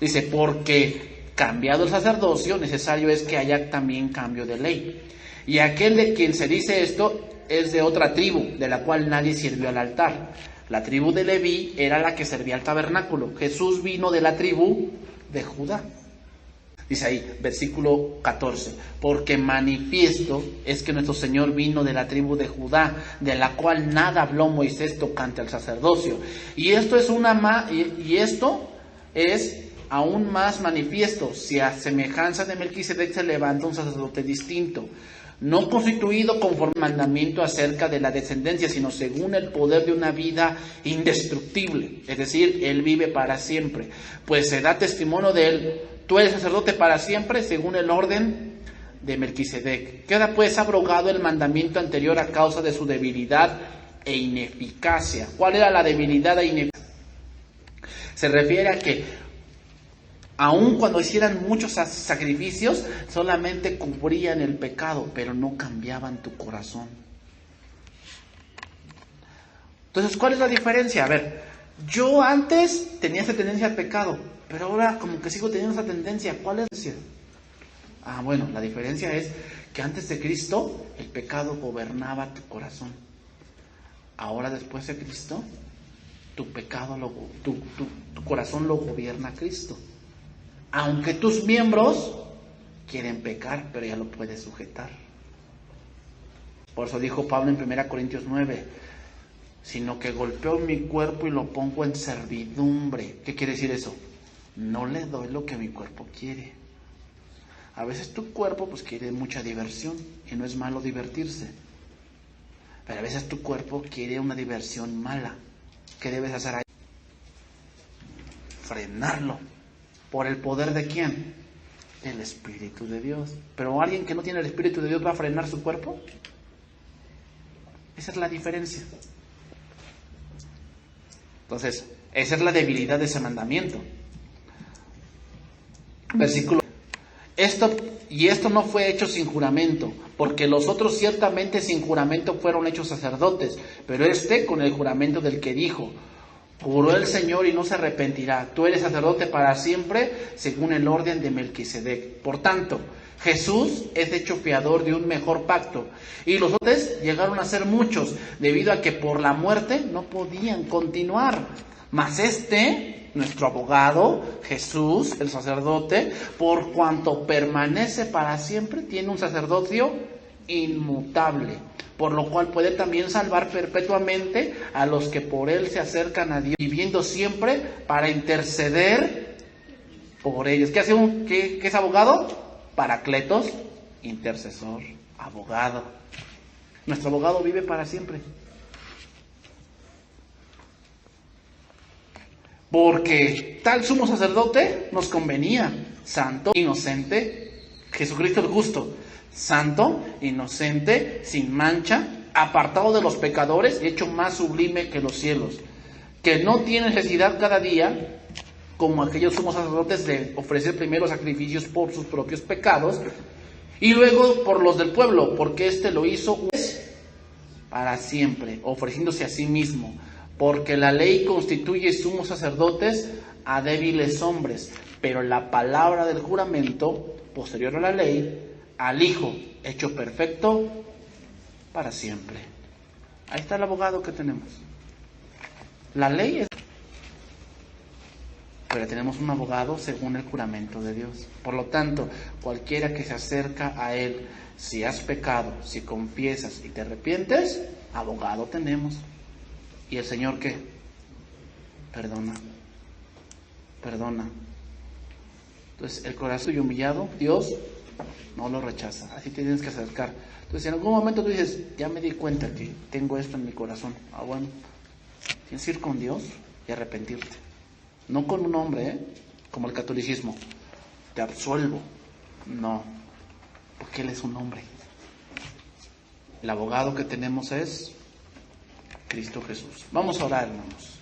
Dice, porque cambiado el sacerdocio, necesario es que haya también cambio de ley. Y aquel de quien se dice esto es de otra tribu, de la cual nadie sirvió al altar. La tribu de Leví era la que servía al tabernáculo. Jesús vino de la tribu de Judá. Dice ahí, versículo 14, porque manifiesto es que nuestro Señor vino de la tribu de Judá, de la cual nada habló Moisés tocante al sacerdocio. Y esto es aún más manifiesto, si a semejanza de Melquisedec se levanta un sacerdote distinto, no constituido conforme al mandamiento acerca de la descendencia, sino según el poder de una vida indestructible. Es decir, Él vive para siempre, pues se da testimonio de Él. Tú eres sacerdote para siempre, según el orden de Melquisedec. Queda pues abrogado el mandamiento anterior a causa de su debilidad e ineficacia. ¿Cuál era la debilidad e ineficacia? Se refiere a que aun cuando hicieran muchos sacrificios, solamente cubrían el pecado, pero no cambiaban tu corazón. Entonces, ¿cuál es la diferencia? A ver, yo antes tenía esa tendencia al pecado, pero ahora como que sigo teniendo esa tendencia. ¿Cuál es la diferencia? Bueno, la diferencia es que antes de Cristo el pecado gobernaba tu corazón. Ahora después de Cristo, tu corazón lo gobierna Cristo. Aunque tus miembros quieren pecar, pero ya lo puedes sujetar. Por eso dijo Pablo en 1 Corintios 9, sino que golpeo mi cuerpo y lo pongo en servidumbre. ¿Qué quiere decir eso? No le doy lo que mi cuerpo quiere. A veces tu cuerpo pues quiere mucha diversión y no es malo divertirse. Pero a veces tu cuerpo quiere una diversión mala. ¿Qué debes hacer ahí? Frenarlo. ¿Por el poder de quién? El Espíritu de Dios. Pero alguien que no tiene el Espíritu de Dios va a frenar su cuerpo. Esa es la diferencia. Entonces, esa es la debilidad de ese mandamiento. Versículo. Esto no fue hecho sin juramento, porque los otros ciertamente sin juramento fueron hechos sacerdotes, pero con el juramento del que dijo, juró el Señor y no se arrepentirá, tú eres sacerdote para siempre, según el orden de Melquisedec. Por tanto, Jesús es hecho fiador de un mejor pacto, y los otros llegaron a ser muchos, debido a que por la muerte no podían continuar. Mas nuestro abogado, Jesús, el sacerdote, por cuanto permanece para siempre, tiene un sacerdocio inmutable, por lo cual puede también salvar perpetuamente a los que por él se acercan a Dios, viviendo siempre para interceder por ellos. ¿Qué es abogado? Paracletos, intercesor, abogado. Nuestro abogado vive para siempre. Porque tal sumo sacerdote nos convenía, santo, inocente, Jesucristo el justo, santo, inocente, sin mancha, apartado de los pecadores, hecho más sublime que los cielos, que no tiene necesidad cada día, como aquellos sumos sacerdotes, de ofrecer primero sacrificios por sus propios pecados, y luego por los del pueblo, porque lo hizo para siempre, ofreciéndose a sí mismo. Porque la ley constituye sumos sacerdotes a débiles hombres, pero la palabra del juramento, posterior a la ley, al Hijo, hecho perfecto para siempre. Ahí está el abogado que tenemos. La ley es... pero tenemos un abogado según el juramento de Dios. Por lo tanto, cualquiera que se acerca a Él, si has pecado, si confiesas y te arrepientes, abogado tenemos. ¿Y el Señor qué? Perdona. Entonces, el corazón humillado, Dios no lo rechaza. Así te tienes que acercar. Entonces, si en algún momento tú dices, ya me di cuenta que tengo esto en mi corazón. Bueno, tienes que ir con Dios y arrepentirte. No con un hombre, como el catolicismo. Te absuelvo. No, porque Él es un hombre. El abogado que tenemos es Cristo Jesús. Vamos a orar, hermanos.